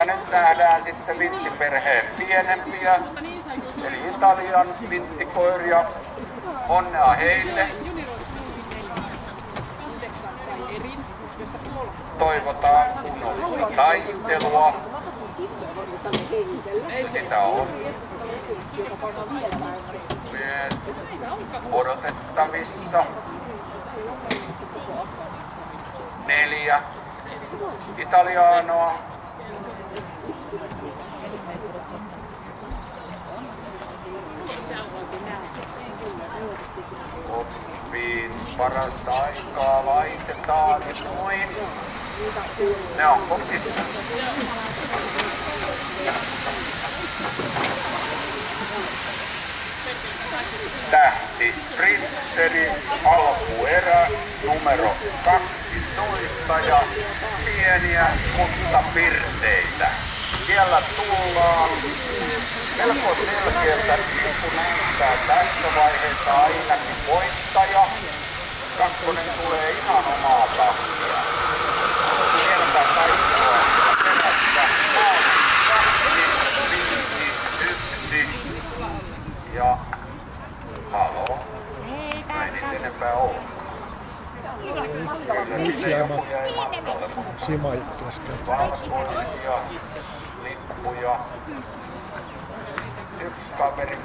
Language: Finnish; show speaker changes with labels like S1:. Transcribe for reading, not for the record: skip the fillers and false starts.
S1: nyt nähdään sitten vinttiperheen pienempiä, eli Italian vinttikoiria. Onnea heille! Toivotaan kunnollista taistelua. Sitä on myös odotettavissa. 4 Italianoa. Koppiin parasta aikaa laitetaan noin. Ne on kopissa. Tähti sprinteri alkuerä numero 12 ja pieniä mutta pirteitä. Siellä tullaan melko selkeältä, niin kuin näyttää tässä vaiheessa ainakin voittaja. Kakkonen tulee ihan omaa tahtia. Sieltä taistelua perässä maali 2-5-1 ja halo. Ei niitä enempää ole.
S2: Yksi Sima kesken.
S1: Valkoisia lippuja. Yksi kaveri